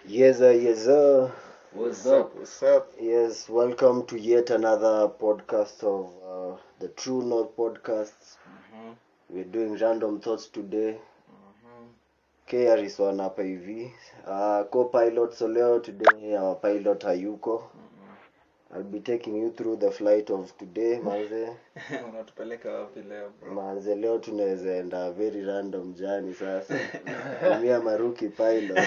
Yes, sir. What's up? Yes, welcome to yet another podcast of the True North podcasts. We're doing Random Thoughts today. KR one hapa hivi. Co-pilot so leo today our pilot hayuko. I'll be taking you through the flight of today, manze. Unatupeleka wapi leo, bro? Manze leo tunaweza enda very random journey sasa. Tumia maruki pilot.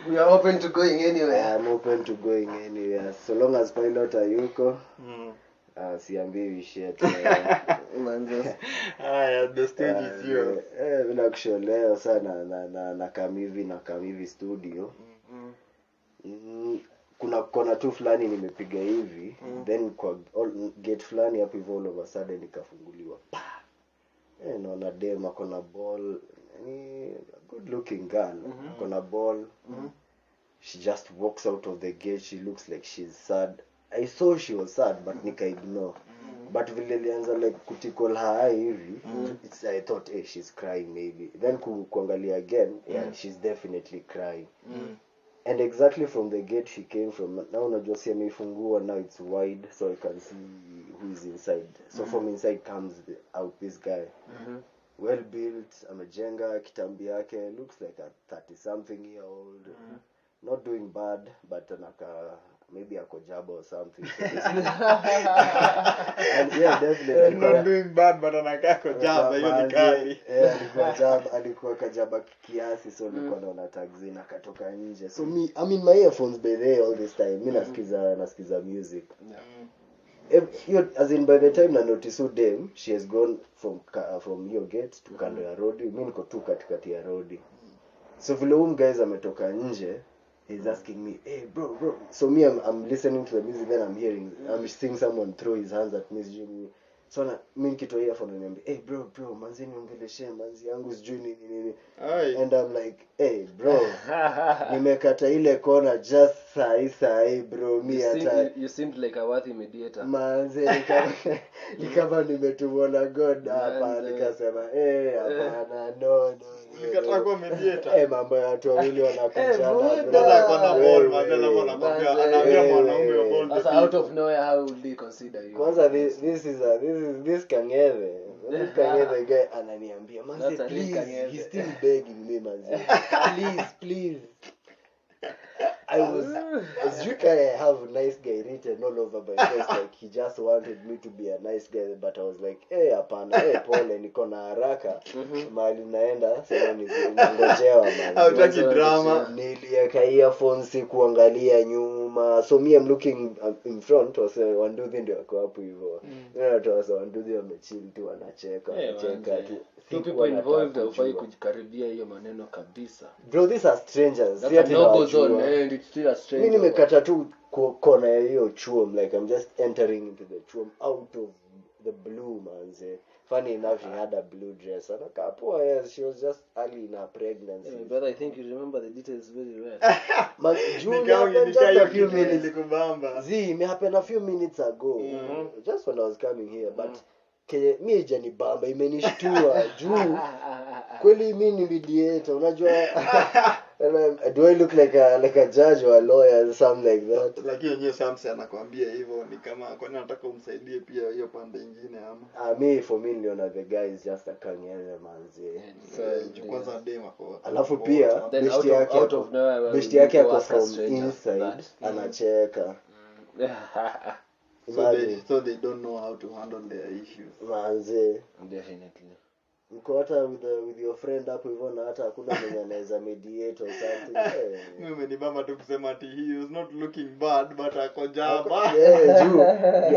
We are open to going anywhere. I'm open to going anywhere. So long as pilot hayuko. Siambiwi shit. Manze. The stage is yours. Bila kusholeo sana na kamivi studio. Kuna kona tu fulani nimepiga hivi, then kwa gate fulani hapo hivyo all of a sudden nikafunguliwa. Naona dem akona ball, ni good looking girl. Akona ball. She just walks out of the gate. She looks like she's sad. I saw she was sad but nika ignore. But vile lianza like kutikol her hivi, I thought she's crying maybe. Then kuangalia again, she's definitely crying. And exactly from the gate she came from, now unajua si ameifungua, now it's wide so I can see who is inside. So from inside comes out this guy. Well built, amejenga, kitambi yake, looks like a 30 something year old. Not doing bad, but maybe a kojaba or something. So and yeah, definitely. Not doing bad, but anakaa kojaba, hiyo ni kali. Alikuwa kajaba kiasi, so nilikuwa naona taxi na katoka nje. So I'm in my earphones by there all this time. Mimi nasikiza music. As in by the time na notice them, she has gone from your gate to kando ya road. Mimi niko tu katikati ya road. So vile guys ametoka nje, he's asking me, hey bro. So me, I'm listening to the music, then I'm seeing someone throw his hands at me. So mimi nikitoa earphone ananiambia, hey bro, manzi niongeleshe, manzi yangu sijui nini. And I'm like, hey bro, nimekata ile kona just sai bro, me hata You seemed like a worthy mediator. manzi nikama nimetumwa na God hapa, nikasema hapana, no. Nikataka kuwa mediator. Mambo ya watu wawili wanakujana. Dada kona ball, madala anakwambia anaambia mwanaume wa ball. That's out of nowhere. How would they consider you? Kwanza this kangeve. This kangeve guy ananiambia, manze please, he's still begging me, manze. Please. I have a nice guy written all over my face, like he just wanted me to be a nice guy, but I was like, hapana, pole, niko na haraka, mahali naenda, sasa ningojewa man. Hautaki drama. Nilieka earphones kuangalia nyuma, so me I'm looking in front, wase wanduthi ndio wako hapo hivyo. Watu wase wanduthi wamechill tu wanacheka tu. Two people involved hufai kujikaribia hiyo maneno kabisa. Bro, these are strangers. That's a no-go zone, and it's still a stranger. Mimi nimekata tu kona ya hiyo chuom, like I'm just entering into the chuom out of the blue, manze. Funny enough, she had a blue dress. And yes, she was just early in her pregnancy. But I think you remember the details very well. Man, June happened just a few minutes. It happened a few minutes ago. Just when I was coming here, but mimi haijanibamba, imenishtua juu kweli mimi ni mediator, unajua. Do I look like a judge or a lawyer or something like that? Lakini yeye Samson anakuambia hivyo ni kama kwa nini anataka umsaidie pia hiyo pande nyingine ama? For me niliona the guy is just a kangele manzi. So kwanza dema kwa. Alafu pia besti yake ako from inside anacheka. So they don't know how to handle their issues. Manzi. Definitely. Mko hata with your friend hapo hivyo na hata hakuna mwenye anaweza mediate or something. Mimi ni mama tu kusema ati he is not looking bad but akojaba. Juu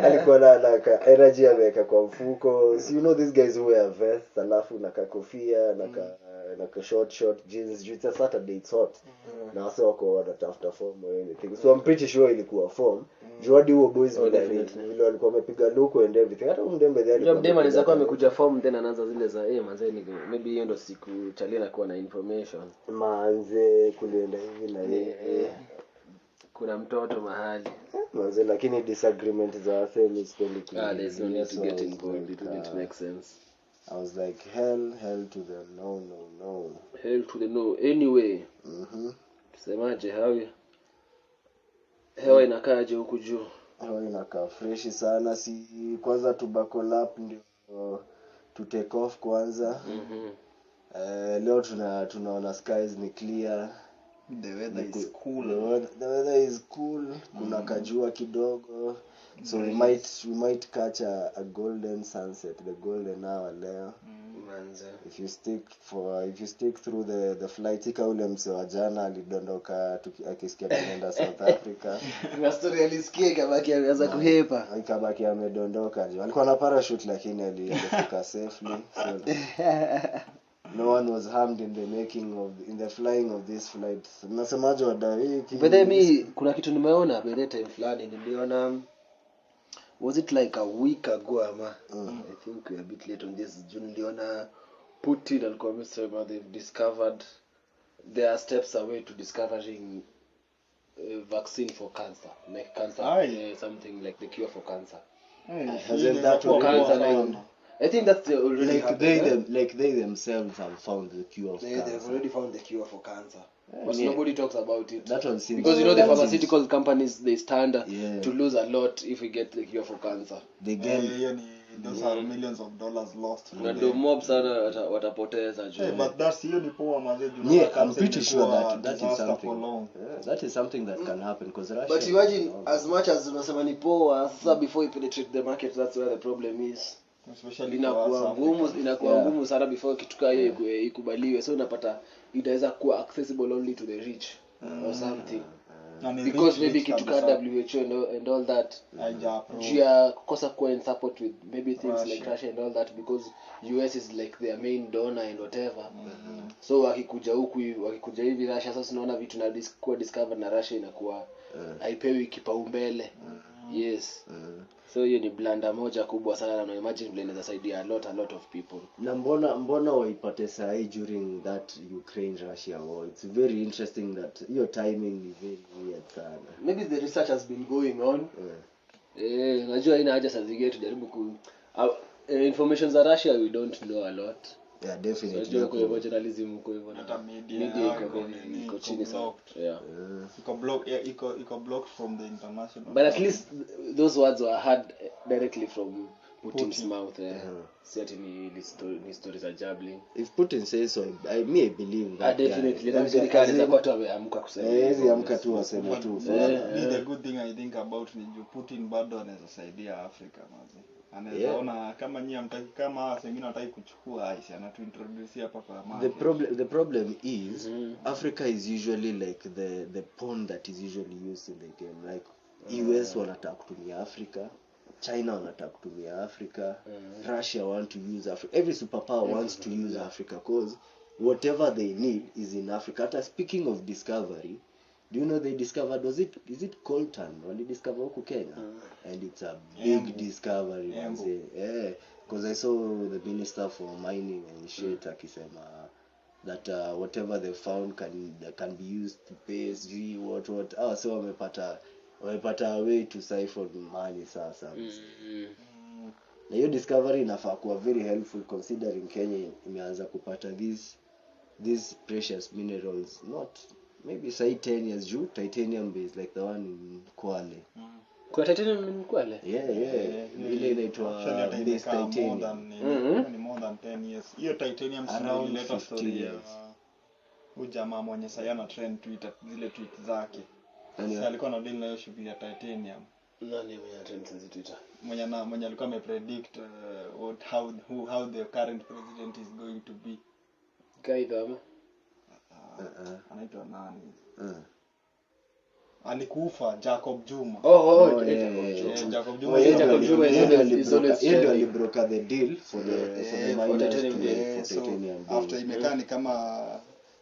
alikuwa na energy ameweka kwa mfuko. So you know these guys who wear vests alafu na kofia na short jeans. It's a Saturday, it's hot. Na wase wako wanatafuta form or anything. So I'm pretty sure ilikuwa form. Juu hadi huo boys vile walikuwa wamepiga look and everything. Hata mdembe there alikuwa. Mdembe anaweza kuwa amekuja form then anaanza zile za manze ni maybe hiyo ndo siku chalia na kuwa na information. Manze kulienda hivi na yeye. Kuna mtoto mahali. Manze lakini disagreement za wase ni spendi kulienda. There's no need to get involved. It wouldn't make sense. I was like hell to the no. Hell to the no anyway. Semaje, hewa inakaaje huku juu? Hewa inakaa fresh sana, si kwanza tu buckle up ndio to take off kwanza. Leo tunaona skies ni clear. The weather is cool. The weather is cool. Kuna kajua kidogo. So we might catch a golden sunset, the golden hour leo. Manze. If you stick through the flight, ika ule mse wa jana alidondoka akisikia tunaenda South Africa. Kuna story alisikia ikabaki ameanza kuhepa. Ikabaki amedondoka. Alikuwa na parachute lakini alifika safely. So no one was harmed in the flying of this flight. Nasemaje wadai? But then kuna kitu nimeona by that time fulani niliona, was it like a week ago ama I think we're a bit late on this. Niliona Putin alikuwa amesema they've discovered, there are steps away to discovering a vaccine for cancer, like cancer, something like the cure for cancer. Hasn't that already I think that's already they themselves have found the cure for cancer. They've already found the cure for cancer. But nobody talks about it. That one seems, because the pharmaceutical companies, they stand to lose a lot if we get the cure for cancer. They gain those are millions of dollars lost. Na do mob sana watapoteza juu. But that's hiyo ni poa maze juu. Yeah, I'm pretty sure that is something. That is something that can happen because Russia. But imagine as much as unasema ni poa, sasa before you penetrate the market, that's where the problem is. Especially inakuwa ngumu sana before kitu kama hiyo ikubaliwe, so unapata itaweza kuwa accessible only to the rich or something. Because maybe kitu kama WHO and all that jia kukosa kuwa in support with maybe things like Russia and all that, because US is like their main donor and whatever. So wakikuja hivi Russia, sasa tunaona vitu na discovered na Russia inakuwa haipewi kipaumbele. Yes. So hiyo ni blanda moja kubwa sana, na imagine vile inaweza saidia a lot of people. Na mbona waipate sahi during that Ukraine Russia war? It's very interesting that your timing is very weird sana. Maybe the research has been going on. Najua ina haja sasa zige tujaribu information za Russia we don't know a lot. Yeah, definitely. So kwa journalism kwa hivyo hata media iko chini sana. Yeah. Iko blocked from the international. But at least those words were heard directly from Putin's mouth. Certainly ni stories are jabbling. If Putin says so, I believe that. Definitely. That's what ameamka kusema. Hizi amka tu waseme tu. The good thing I think about ni Putin bado anaweza saidia Africa mazi. Anaweza ona kama nyinyi hamtaki, kama wengine wataki kuchukua Aisha na tuintroduce hapa kwa market. The problem is Africa is usually like the pawn that is usually used in the game. Like US wanataka kutumia Africa, China wanataka kutumia Africa, Russia want to use Africa. Every superpower wants to use Africa because whatever they need is in Africa. Hata speaking of discovery, do you know they discovered, is it coltan? Wali discover huku Kenya? And it's a big discovery. Because I saw the Minister for Mining and shit akisema that whatever they found can be used to pay what. So wamepata a way to siphon money sasa. Na hiyo discovery inafaa kuwa very helpful considering Kenya imeanza kupata these precious minerals, not maybe say 10 years juu titanium based like the one in Kwale. Kwa titanium in Kwale? Yeah. Ile inaitwa base titanium. More than 10 years. Hiyo titanium around later story. Ujamaa mwenye sayana trend Twitter zile tweet zake. Sasa alikuwa na deal na hiyo shughuli ya titanium. Nani mwenye trend za Twitter? Mwenye alikuwa amepredict how the current president is going to be. Kaidama. Anaitwa nani? Alikufa Jacob Juma. Jacob Juma is always alibroker the deal for the miners to titanium. After imekaa ni kama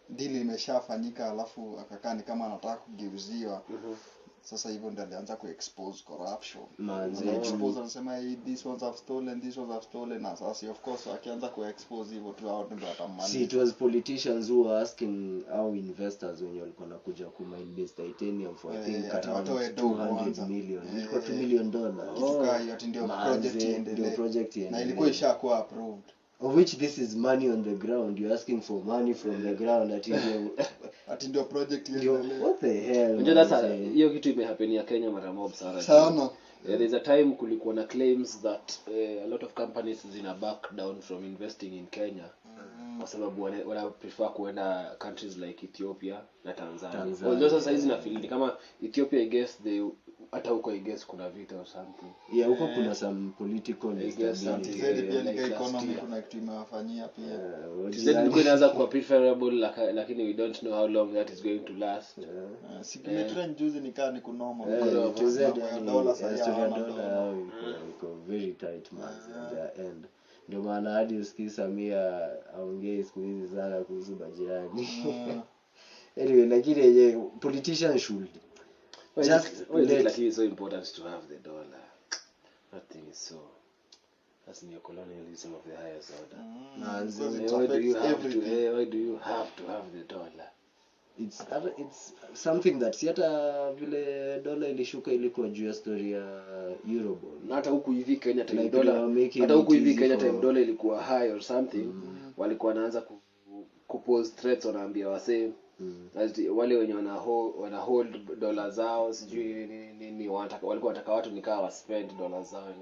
deal imeshafanyika, alafu akakaa ni kama anataka kugeuziwa. Sasa hivyo ndio alianza kuexpose corruption. Expose anasema these ones have stolen, na sasa of course akianza kuexpose hivyo tu hao ndio watamani. See, it was politicians who were asking our investors when walikuwa nakuja ku mine base titanium for I think around 200 million. Ilikuwa $2 million. Kitu hiyo ndio project iendelee. Na ilikuwa ishakuwa approved. Of which this is money on the ground. You're asking for money from the ground ati ndio project Ndio, iendelee. what the hell? Unajua sasa hiyo kitu imehapenia Kenya mara mob sana. Sana. There's a time kulikuwa na claims that a lot of companies zina back down from investing in Kenya kwa sababu wana prefer kuenda countries like Ethiopia na Tanzania. Although sasa hizi na feel kama Ethiopia, I guess they hata huko I guess kuna vita or something. Yeah, huko kuna some political instability. Zaidi pia like economy kuna kitu imewafanyia pia. Zaidi ilikuwa inaanza kuwa preferable lakini we don't know how long that is going to last. Sikile trend juzi nikaa ni kunoma. Dola iko very tight man at the end. Ndio maana hadi usikii Samia aongee siku hizi sana kuhusu bajirani. Anyway, lakini yeye politician should just like it's so important to have the dollar. That thing is so. That's neo-colonialism of the highest order. Why do you have to have the dollar? It's something that hata vile dola ilishuka ilikuwa juu ya story ya Eurobond. Hata huku hivi Kenya time dollar, hata huku hivi Kenya time dollar ilikuwa high or something, walikuwa wanaanza kupose threats, wanaambia wasee wale wenye wana hold dollars zao sijui nini walikuwa wanataka watu nikaa spend dollars zao and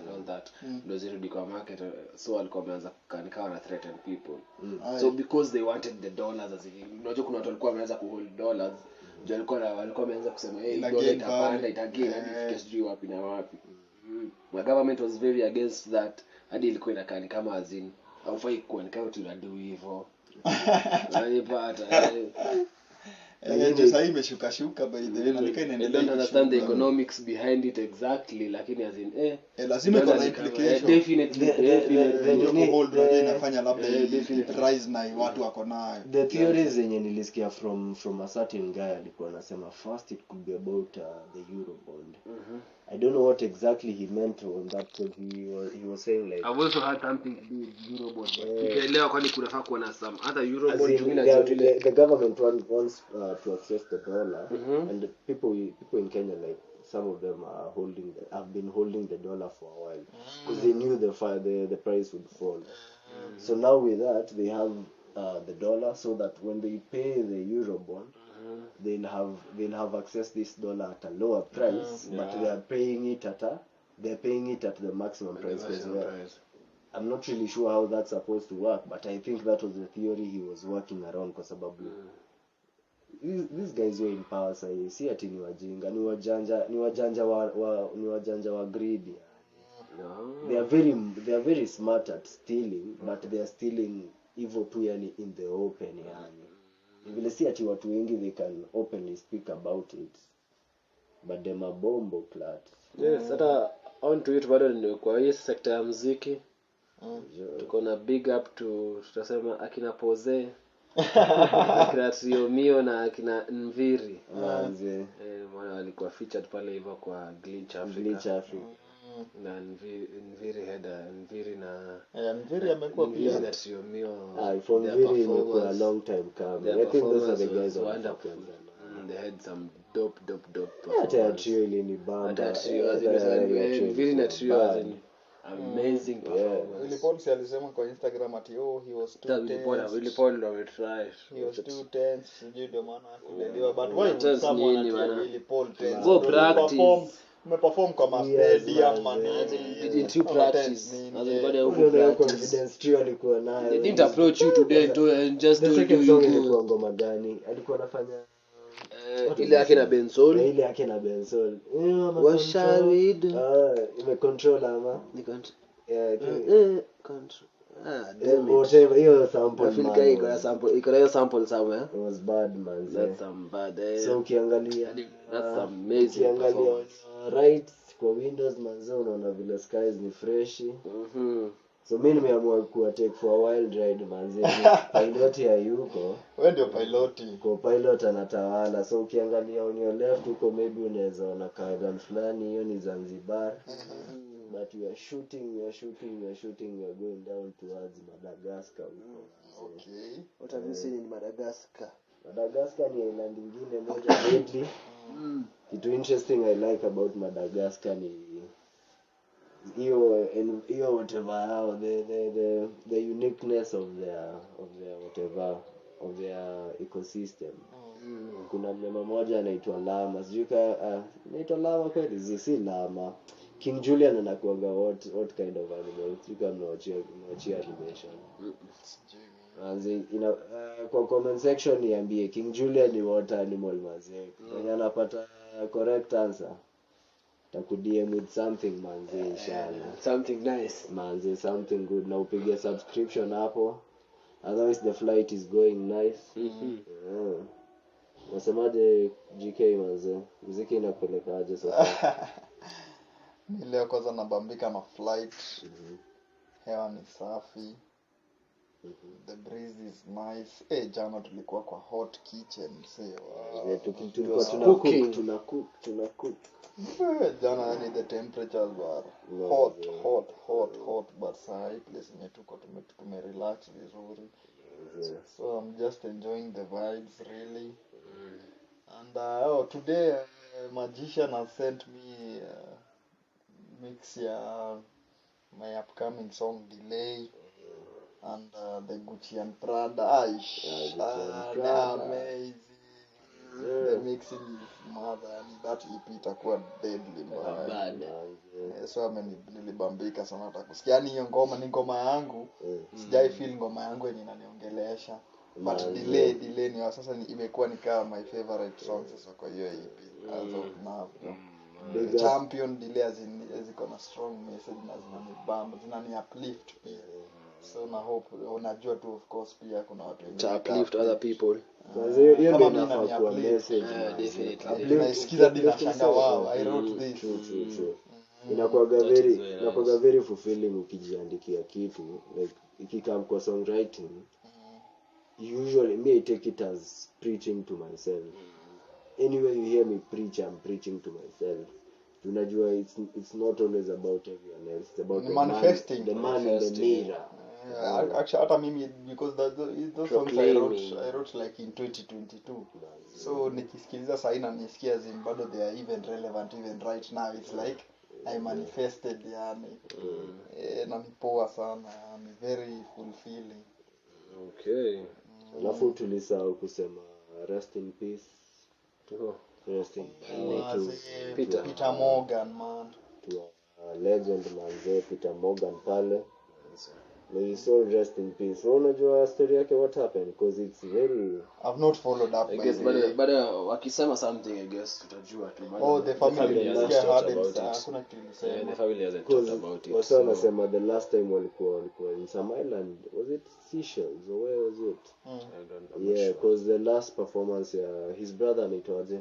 all that ndio zirudi kwa market, so walikuwa wameanza kukaa na threaten people. So because they wanted the dollars, as unajua kuna watu walikuwa wameanza ku hold dollars, walikuwa wameanza kusema dollar itapanda itagain hadi ifike sijui wapi na wapi. The government was very against that, hadi ilikuwa inakaa kama azin haufai kuwa nikao tunadu hivyo. Sasa imeshuka by the way, na I don't understand the economics behind it exactly, lakini as in lazima iko na implication. Definitely hold inafanya labda rise na watu wako nayo. The theories zenye nilisikia from a certain guy alikuwa anasema first it could be about the Eurobond. I don't know what exactly he meant on that, because he was saying like I've also had something to do with Eurobond. Sijaelewa kwani kunafaa kuwa na some other Eurobond the government wants to access the dollar, and the people in Kenya, like some of them have been holding the dollar for a while because they knew the price would fall. So now with that they have the dollar, so that when they pay the Eurobond, they'll have access this dollar at a lower price, but they are paying it at the maximum price. I'm not really sure how that's supposed to work, but I think that was the theory he was working around, kwa sababu these guys were in power, si ati ni wajinga, ni wajanja wa greedy. They are very smart at stealing, but they are stealing evil too, yani in the open, yani vile si ati watu wengi they can openly speak about it, but them are bombo clat. Yes, hata on to it bado ni kwa hii sector ya muziki. Tuko na big up to tutasema akina Pose, akina Triomio na akina Nviri. Maana walikuwa featured pale hivyo kwa Glitch Africa. Na Nviri amekuwa pia na Triomio. For Nviri imekuwa a long time coming. I think those are the guys wonderful. They had some dope. Hata Trio ile ni bamba. Nviri na Trio azini amazing performance. Willy Paul alisema kwa Instagram ati he was too tense. Willy Paul will try. He was too tense, sijui ndio maana kulelewa, but why would someone ati Willy Paul tense? Go practice. Umeperform kwa stadium man, did you practice? As confidence Trio alikuwa nayo. They didn't approach you today and just the second song ilikuwa ngoma gani? Alikuwa anafanya ile yake na Bensol. Ile yake na Bensol. What shall we do? Ime control ama? Ni control. Control. Whatever, hiyo sample. I feel like iko na sample somewhere. It was bad man. That's some bad. So ukiangalia that's amazing. Ukiangalia right kwa Windows manzo unaona vile skies ni fresh. So mimi nimeamua kuwa take for a wild ride manzi. Pilot ya yuko. Wewe ndio pilot. Kwa pilot anatawala. So ukiangalia on your left huko maybe unaweza ona kaidan fulani, hiyo ni Zanzibar. But we are shooting, we are going down towards Madagascar. Okay. What have you seen in Madagascar? Madagascar ni island nyingine moja deadly. Kitu interesting I like about Madagascar ni hiyo whatever how the uniqueness of their ecosystem. kuna mema moja anaitwa Lama. Sijui anaitwa Lama kweli, si Lama. King Julian anakuanga what kind of animal? Sijui kama mnaachia animation. Manze kwa comment section niambie King Julian ni what animal manze. Kwenye anapata correct answer. Takudm with something manze inshallah. Something nice. Manze something good, na upige subscription hapo. Otherwise the flight is going nice. Nasemaje GK manze? Muziki inapelekaje sasa? Leo kwanza nabambika na flight. Hewa ni safi. The breeze is nice. Jana tulikuwa kwa hot kitchen. Tulikuwa tuna cook. Jana yani the temperatures were hot, but saa hii place yenye tume relax vizuri. So I'm just enjoying the vibes really. And today magician has sent me mix ya my upcoming song Delay and the Gucci and Prada. Amazing. The mixing is mother, and that EP itakuwa deadly man. So nilibambika sana hata kusikia hiyo ngoma ni ngoma yangu. Sijai feel ngoma yangu yenye inaniongelesha. But delay ni sasa imekuwa ni kama my favorite song sasa kwa hiyo EP. As of now. The champion delay ziko na strong message na zinanibamba, zinani uplift pia. So na hope unajua tu of course pia kuna watu to uplift other people. Hiyo ndio inafaa kuwa message. Definitely. Naisikiza dina shanga wow, I wrote this. True. Inakuwa very fulfilling ukijiandikia kitu like ikikam kwa songwriting. Usually me I take it as preaching to myself. Anyway you hear me preach, I'm preaching to myself. Unajua it's not always about everyone else, it's about the man in the mirror. Actually hata mimi because those songs I wrote like in 2022. So nikisikiliza sasa ina nisikia bado they are even relevant even right now. It's like I manifested yani. Na nipoa sana, yani very fulfilling. Okay. Alafu tulisahau kusema rest in peace. Rest in Peter Morgan man. To legend manze Peter Morgan pale. May his soul rest in peace. Unajua story yake what happened because it's very I've not followed up. I guess but wakisema something I guess tutajua tu. The family has hakuna kitu nisema. The family hasn't talked about it. Wasa wanasema the last time walikuwa in some island, was it Seychelles or where was it? I don't know. Yeah, because the last performance his brother anaitwaje?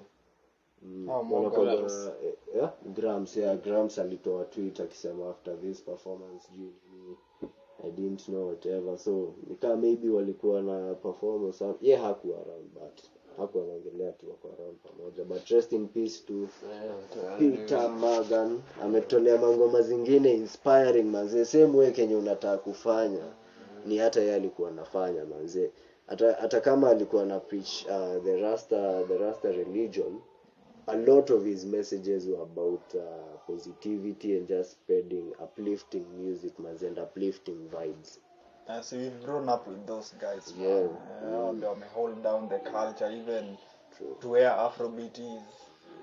Grams alitoa tweet akisema after this performance I didn't know whatever, so nika maybe walikuwa na performance hakuwa around but hakuwa anaongelea tu wako around pamoja, but rest in peace to Peter Morgan. Ametolea mangoma zingine inspiring manze, same way kenye unataka kufanya ni hata yeye alikuwa anafanya manze, hata kama alikuwa na preach the Rasta religion. A lot of his messages were about positivity and just spreading uplifting music and uplifting vibes. So we've grown up with those guys. Yeah. They hold down the culture even to where Afrobeat is.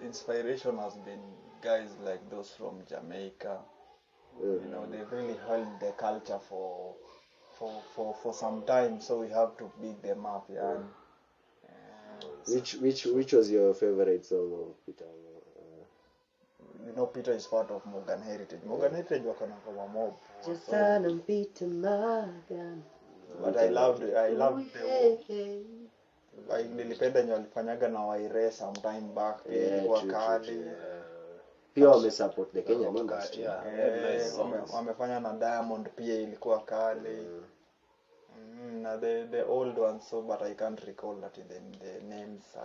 Inspiration has been guys like those from Jamaica. You know, they've really held the culture for some time, so we have to big them up, yeah. Which was your favorite song of Peter? You know, Peter is part of Morgan Heritage. Morgan Heritage wako na ngoma mob. Just on Peter Morgan. But I loved nilipenda nyo alifanyaga na Waire sometime back. Ilikuwa kali. Pia wamesupport the Kenyan industry. Wamefanya na Diamond pia ilikuwa kali. The old ones, so but I can't recall that the names.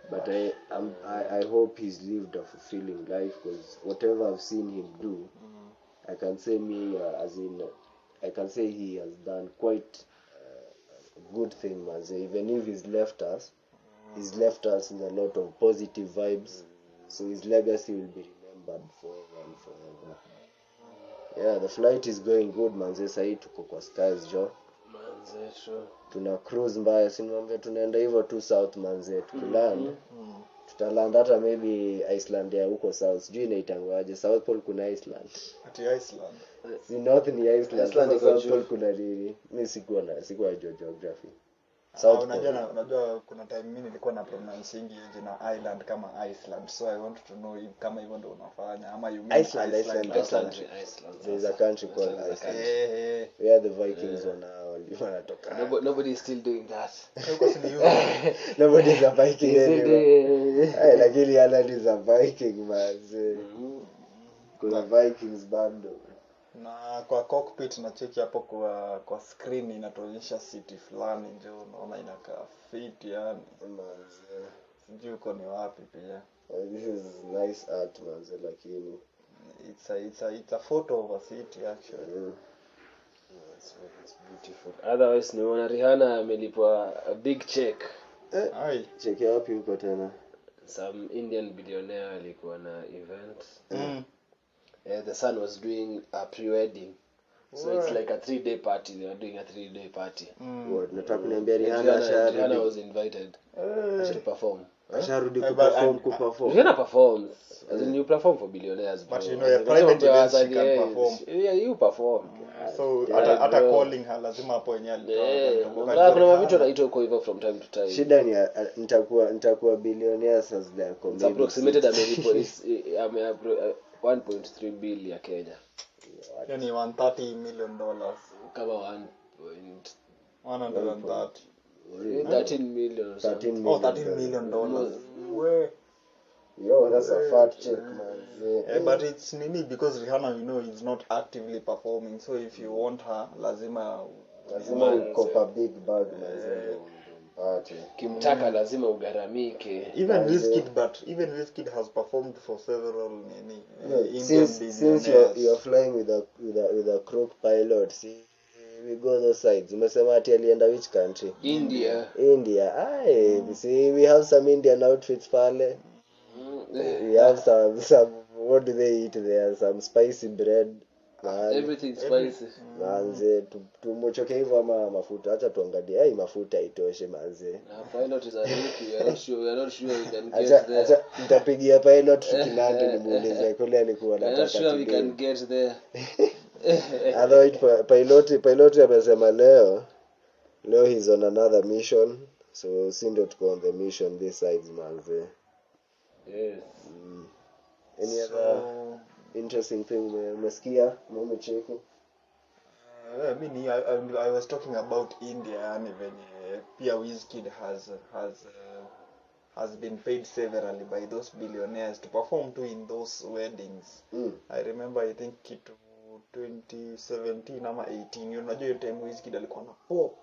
But I hope he's lived a fulfilling life, because whatever I've seen him do, I can say I can say he has done quite a good thing, even if he's left us with a lot of positive vibes, so his legacy will be remembered forever and forever. Yeah, the flight is going good, manze. Sahi tuko kwa skies, jo. tuna cruise mbaya, si niambia tunaenda hivyo tu south manze, tukiland tutaland hata maybe Iceland ya huko south, sijui inaitangwaje, South Pole kuna Iceland, ati Iceland si north ni Iceland, Iceland South Pole kuna nini, mimi sikuwa geography. Unajua kuna time mimi nilikuwa na pronouncing jina island kama Iceland, so I want to know if kama hivyo ndio unafanya ama you mean Iceland. There is a country called Iceland. Where the Vikings wanatoka. Nobody is still doing that. Nobody is a Viking anymore. Lakini Ireland is a Viking manze. Kuna Vikings bado. Na kwa cockpit na check hapo kwa screen inatuonyesha city fulani, ndio unaona inakaa fit yani manze. Sijui uko ni wapi pia. This is nice art manze, lakini it's a photo of a city actually. It's beautiful. Otherwise nimeona Rihanna amelipwa a big check. Check wapi huko tena? Some Indian billionaire alikuwa na event. The son was doing a pre-wedding. So it's like a 3-day party. They were doing a 3-day party. What? Nataka kuniambia Rihanna was invited to perform. Asharudi kuperform. Rihanna performs. As in you perform for billionaires. But you know your private events she can perform. Yeah, you perform. So hata calling her lazima hapo yenyewe alitoka. Kuna mavitu anaitwa kwa hivyo from time to time. Shida ni nitakuwa billionaires as their community. It's approximated America is 1.3 billion ya Kenya. Yani $130 million. Kama 130. 13 million or something. $13 million. Where? Yo, that's a fat check, man. But it's nini because Rihanna, you know, is not actively performing. So if you want her, lazima ukopa big bag, man. Kimtaka lazima ugaramike. Even Wizkid has performed for several since you're flying with a crook pilot. See, we go those sides. Umesema ati alienda which country? India. See, we have some Indian outfits pale. We have some what do they eat there? Some spicy bread. Everything spicy. Manze tumochoke hivyo ama mafuta, acha tuangalie mafuta itoshe manze. Pilot is a rookie. We are not sure we can get there. Acha nitapigia pilot tukinando nimuulize kule alikuwa anataka. We are not sure we can get there. Otherwise pilot amesema leo he's on another mission, so si ndio tuko on the mission this side manze. Yes. Any other interesting thing umesikia umecheki? I was talking about India, yani venye pia Wizkid has been paid severally by those billionaires to perform too in those weddings. I remember I think 2017 ama 18, unajua hiyo time Wizkid alikuwa na pop.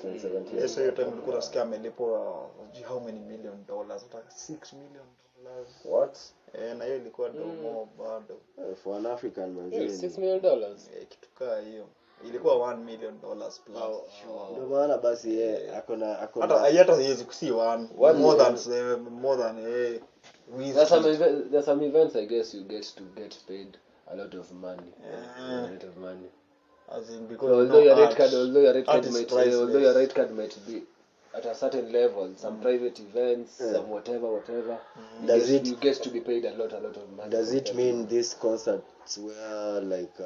2017. Yes, hiyo time ulikuwa unasikia amelipwa how many million dollars? $6 million. What? Na hiyo ilikuwa domo bado. For an African man. $6 million. Kitu kaa hiyo. Ilikuwa $1 million plus. Ndio maana basi akona hata siwezi kusi more than there's some events I guess you get paid a lot of money. As in because although your rate card might be at a certain level, some private events, some whatever, you get to be paid a lot of money. Does it mean these concerts where like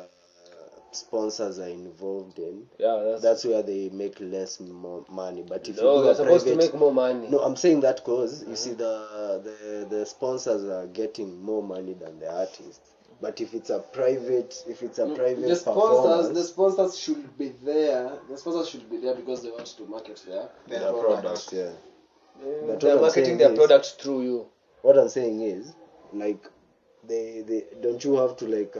sponsors are involved in? Yeah, that's where they make less money. But if they're supposed to make more money. No, I'm saying that because you see the sponsors are getting more money than the artists. But if it's a private performance, the sponsors should be there. The sponsors should be there because they want to market their products. Yeah. But they're marketing their products through you. What I'm saying is, like, they don't you have to like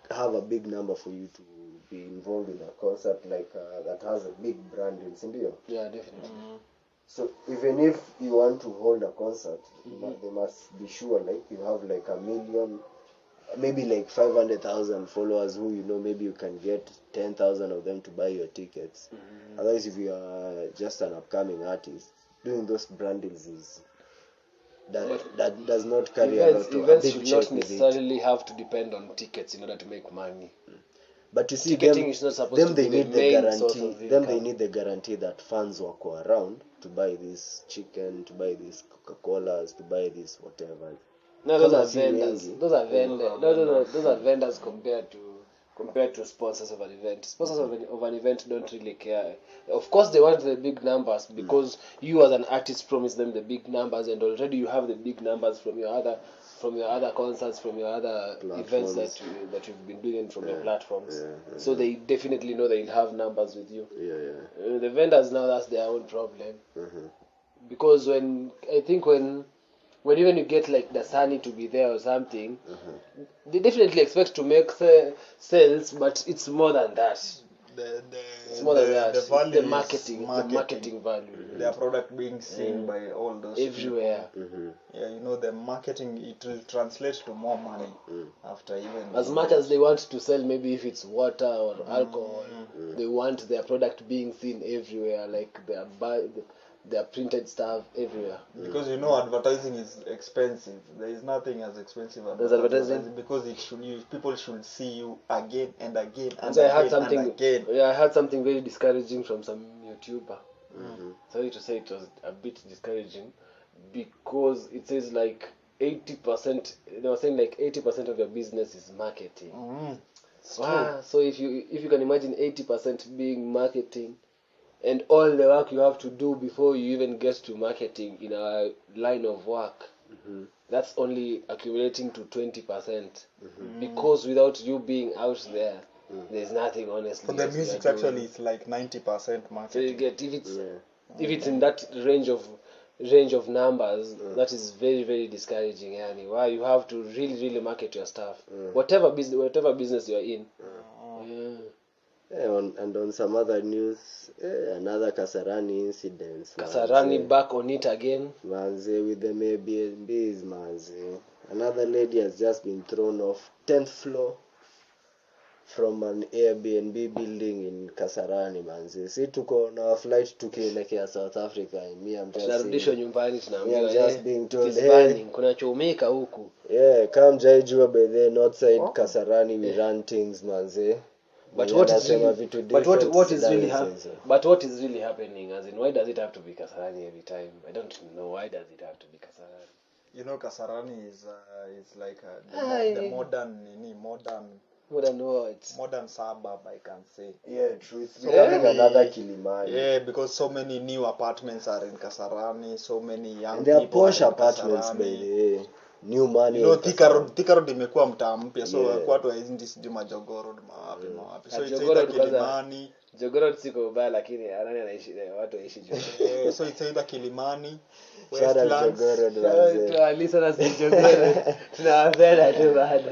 have a big number for you to be involved in a concert like that has a big brand in Sindio? Yeah, definitely. So even if you want to hold a concert, they must be sure like you have like 1 million, maybe like 500,000 followers who maybe you can get 10,000 of them to buy your tickets. Otherwise, if you are just an upcoming artist, doing those brand deals is that does not carry a lot of events should not necessarily have to depend on tickets in order to make money. But you see, ticketing is not supposed to they be the need the main source guarantee. of Them income. they need the guarantee that funds wako around to buy this chicken, to buy these Coca-Colas, to buy this whatever. No, those Kama are si vendors. wengi. Those are vendors. No, those are vendors compared to sponsors of an event. Sponsors of an event don't really care. Of course, they want the big numbers because you as an artist promise them the big numbers, and already you have the big numbers from your other concerts, from your other events that you've been doing from your platforms. So they definitely know they'll have numbers with you. The vendors now, that's their own problem. Because when even you get like the Sunny to be there or something, they definitely expect to make sales, but it's more than that. It's more than that. The value The marketing value. Their product being seen by all those everywhere. People. Yeah, you know, the marketing, it will translate to more money after even. As much as they want to sell, maybe if it's water or alcohol, they want their product being seen everywhere, like their printed stuff everywhere. Because you know, advertising is expensive. There is nothing as expensive as advertising, because people should see you again and again and so again I had something. and again. Yeah, I had something very discouraging from some YouTuber. Sorry to say, it was a bit discouraging because it says like 80%. They were saying like 80% of your business is marketing. So if you can imagine 80% being marketing, and all the work you have to do before you even get to marketing in a line of work, that's only accumulating to 20%. Because without you being out there, there's nothing, honestly. For the music, actually, it's like 90% marketing. So you get, if it's in that range of numbers, that is very, very discouraging. Yani, why you have to really, really market your stuff, whatever business you are in. And on some other news, another Kasarani incident. Kasarani back on it again. Manze, with the Airbnbs, manze. Another lady has just been thrown off 10th floor from an Airbnb building in Kasarani, manze. Si tuko na flight tukielekea South Africa, and me I'm just nyumbani tunaambiwa just being told, hey, kuna chomeka huku. Yeah, come jaijua by the north side Kasarani we run things, manze. But what is really happening? As in, why does it have to be Kasarani every time? I don't know, why does it have to be Kasarani? You know, Kasarani is like the modern suburb, I can say. Yeah, true. It's becoming another Kilimani. Yeah, because so many new apartments are in Kasarani, so many young and they are people posh are in apartments, by Kasarani. the way. New money. You know, Thika Road imekuwa mtaa mpya, so watu waendi sijui Majogoo Road mawapi. So it's either Kilimani. Jogoo Road siko ubaya, lakini anani anaishi watu waishi Jogoo. So it's either Kilimani, Westlands. Listeners in Jogoo Road, tunawapenda tu bado.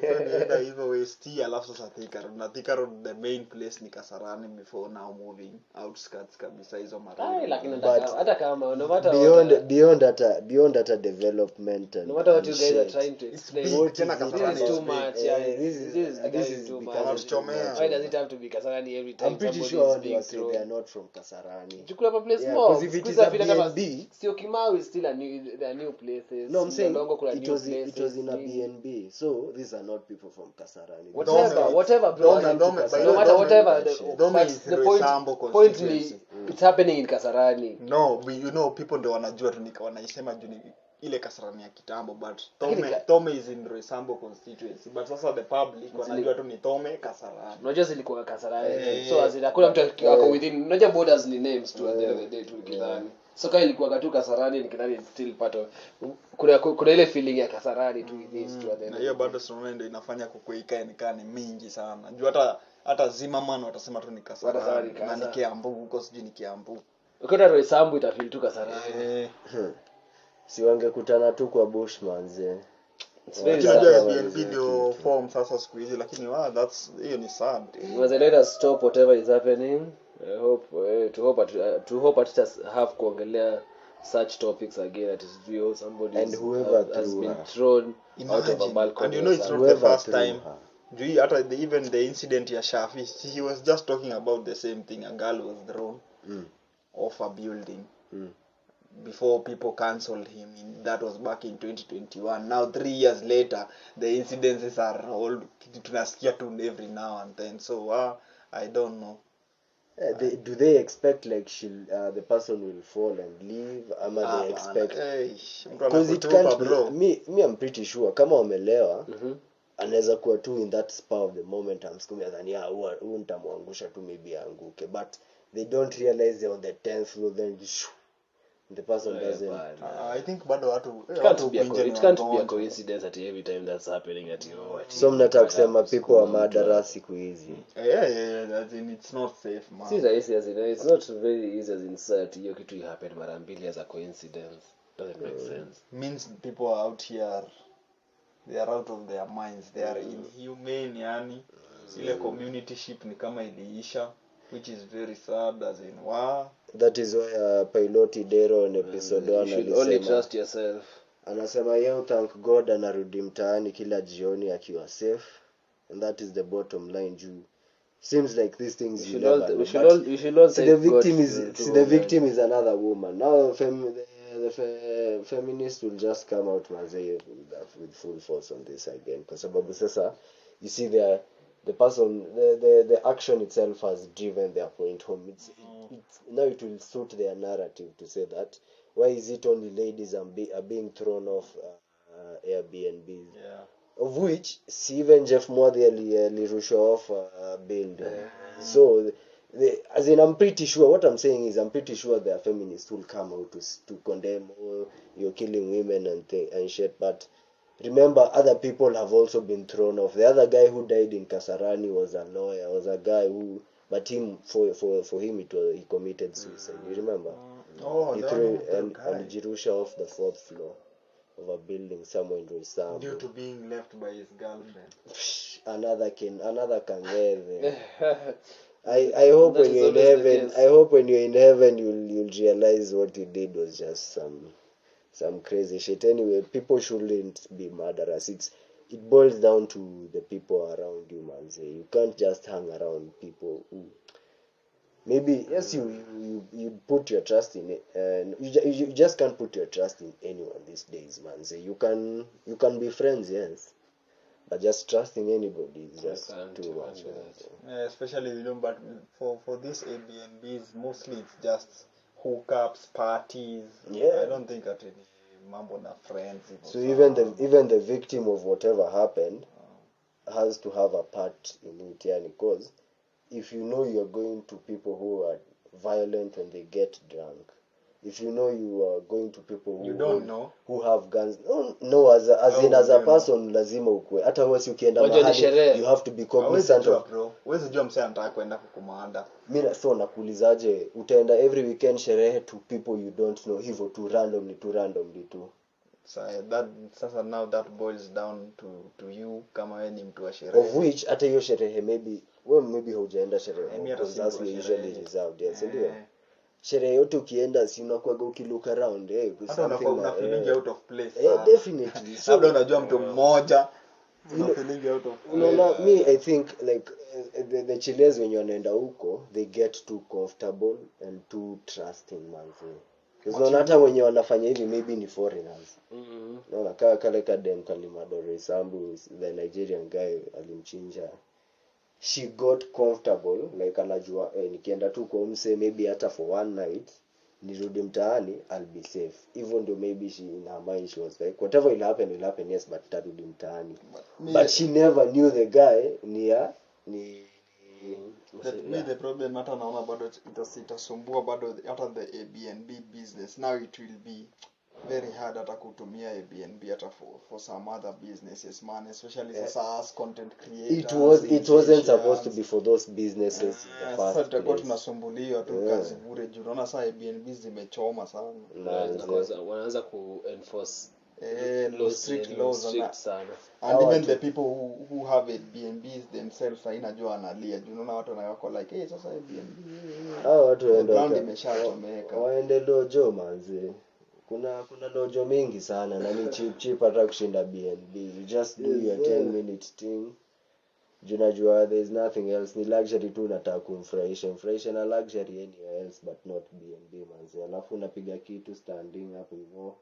So ni either hivyo West, alafu sasa Thika Road. Na Thika Road, the main place ni Kasarani before now moving outskirts kabisa hizo mara. Lakini hata kama no matter beyond that development, and no matter what you guys are trying to explain, this is too much. This is too because why does it have to be Kasarani every time? I'm pretty sure they are not from Kasarani. Chukula pa place more. Because if it is a BNB, Sio Kimau is still there are new places. No, I'm saying it was in a BNB. So these are not people from Kasarani. Whatever, bro. No matter whatever. The point is, it's happening in Kasarani. No, you know, people ndio wanajua tu wanaisema juu ile Kasarani ya kitambo, but Tome is in Roysambu constituency, but sasa the public wanajua tu ni Tome Kasarani. Unajua zilikuwa Kasarani. So hakuna mtu ako within, unajua borders ni names to the end of the day tu kidhani. So kama ilikuwa katu Kasarani ni kidhani still part of kuna ile feeling ya Kasarani tu is to the end. Na hiyo bado tunaona ndio inafanya kukuika ni mingi sana. Juu hata Zimmerman watasema tu ni Kasarani. Na ni Kiambu huko, sijui ni Kiambu. Ukienda Roysambu itafeel tu Kasarani. Si wangekutana tu kwa Bushmans. It's very sad. Video form sasa siku hizi, lakini hiyo ni sad. Let us stop whatever is happening. I hope to hope at just have kuongelea such topics again, that is real. Somebody and whoever has been thrown out of a balcony. And you know, it's not the first time. Even the incident ya Shafi, he was just talking about the same thing. A girl was thrown off a building before people cancelled him that was back in 2021. Now 3 years later the incidences are all tunasikia tu every now and then, so I don't know. Do they expect like the person will fall and leave, ama they expect because it can't be, me I'm pretty sure kama wamelewa anaweza kuwa tu in that spur of the moment amsukumi adhani huu nitamwangusha tu maybe anguke, but they don't realize they're on the 10th floor, then the person doesn't. I think bado watu it can't be a coincidence that every time that's happening at so mnataka kusema people wa madara siku hizi. Yeah, it's not safe, man. See the easy as it's not very easy as insert hiyo kitu happen mara mbili as a coincidence. Doesn't make sense. Means people are out here, they are out of their minds, they are inhumane, yani ile community ship ni kama iliisha, which is very sad, as in that is why Piloti Dero on episode 1 alisema only trust yourself. Anasema yeye thank God anarudi mtaani kila jioni akiwa safe, and that is the bottom line. Juu seems like these things we should all say the victim is another woman. Now the feminists will just come out with full force on this again, kwa sababu sasa you see the person, the action itself has driven their point home. It's now it will suit their narrative to say that why is it only ladies are being thrown off Airbnb, of which even Jeff Mwadhi alirushwa off building. So as in I'm pretty sure what I'm saying is I'm pretty sure the feminists will come out to condemn you're killing women and shit, but remember other people have also been thrown off. The other guy who died in Kasarani was a lawyer, was a guy who, but for him he committed suicide. You remember? He threw Alijirusha off the 4th floor of a building somewhere in Roysambu due to being left by his girlfriend. Another kangere. I hope when you're in heaven, you'll realize what you did was just some crazy shit. Anyway, people shouldn't be murderers. It boils down to the people around you, man. You can't just hang around people who maybe you put your trust in it, and you just can't put your trust in anyone these days, man. You can be friends, yes, but just trusting anybody is just too much. Yeah, especially but for these Airbnbs mostly it's just hookups, parties. I don't think that any mambo na friends. So even the victim of whatever happened has to have a part in it, yeah, because if you know you're going to people who are violent when they get drunk, if you know you are going to people who have guns, as a person lazima ukue hata wewe ukienda mahali you have to be cognizant of bro. Wewe unajua msee anataka kwenda kukumanda. Mimi so nakuulizaje utaenda every weekend sherehe to people you don't know hivyo tu randomly tu. So now that boils down to you kama wewe ni mtu wa sherehe. Of which hata hiyo sherehe maybe hujaenda sherehe because that's usually reserved, yes, ndio. Sherehe yote ukienda si unakuwa ukilook around hata una feeling out of place. Definitely. So unajua mtu mmoja una feeling out of place. No, me I think like the Chileans when you wanaenda huko they get too comfortable and too trusting, man. Because hata wenye wanafanya hivi maybe ni foreigners. Naona kale kadem Kalimadore Sambu, the Nigerian guy alimchinja. She got comfortable like anajua nikienda tu kwa mse maybe hata for one night nirudi mtaani I'll be safe. Even though maybe she in her mind she was like whatever will happen, yes, but tarudi mtaani. But she never knew the guy the problem hata naona bado itasumbua bado hata the Airbnb business. Now it will be very hard hata kutumia Airbnb hata for some other businesses, man, especially as content creators. It wasn't supposed to be for those businesses in the first place. Sasa tunasumbuliwa tu kazi bure juu unaona sasa Airbnb zimechoma sana. Wanaanza ku enforce strict laws sana. And even the people who have Airbnbs themselves hainajua analia juu unaona watu wanawako like sasa Airbnb watu waende dojo manzi. Kuna dojo mingi sana na ni cheap hata kushinda BNB. You just do your 10-minute thing. Junajua there is nothing else, ni luxury tu unataka kumfurahisha na luxury anywhere else but not BNB manzi. Alafu unapiga kitu standing hapo hivyo.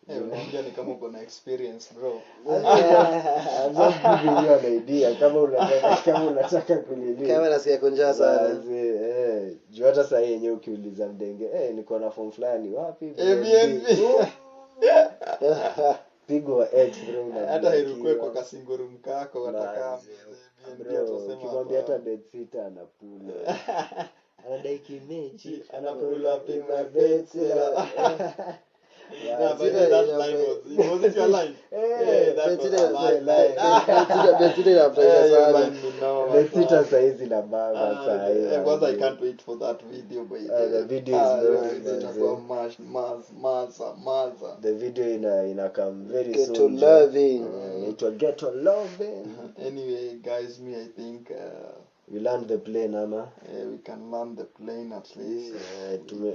Unaongea ni kama uko na experience bro. I'm not giving you an idea kama unataka kulili. Kama nasikia konja sana. Juu hata saa yenyewe ukiuliza mdenge, niko na form fulani wapi? Airbnb. Pigo X bro. Hata irukwe kwa kasinguru mkako wataka Airbnb ukimwambia hata bed sitter anapula. Anadai kimechi, anapula pima bed sitter. Yeah, but that line was it your line? That was my line. Bedsita saizi na baba saizi. Kwanza I can't wait for that video by the video is maza. The video ina come very Get soon. to loving. It will get to loving. Anyway, guys, I think we land the plane ama. We can land the plane at least.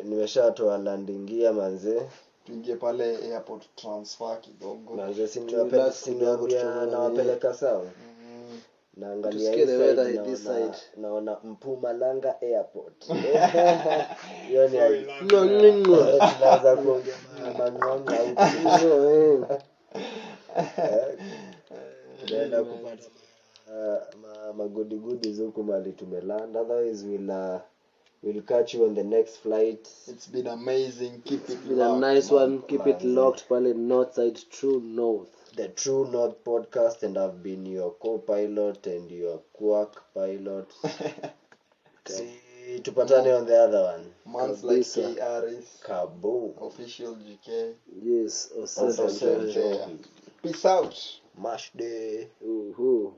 Nimeshatoa landing gear manze. Tuingie pale airport transfer kidogo. Manze sinawapeleka nawapeleka sawa. Naangalia hii side naona Mpumalanga airport. Hiyo ni tunaanza kuongea mang'onga huko. Nenda kupata magodi huko mali tumelanda. Otherwise we'll catch you on the next flight. It's been amazing. Keep it locked. A nice one. Keep it locked pale north side True North. The True North podcast, and I've been your co-pilot and your quack pilot. See, tupatane on the other one. Man's like KRS. Kaboom. Official GK. Yes. Peace out. Mash day. Ooh.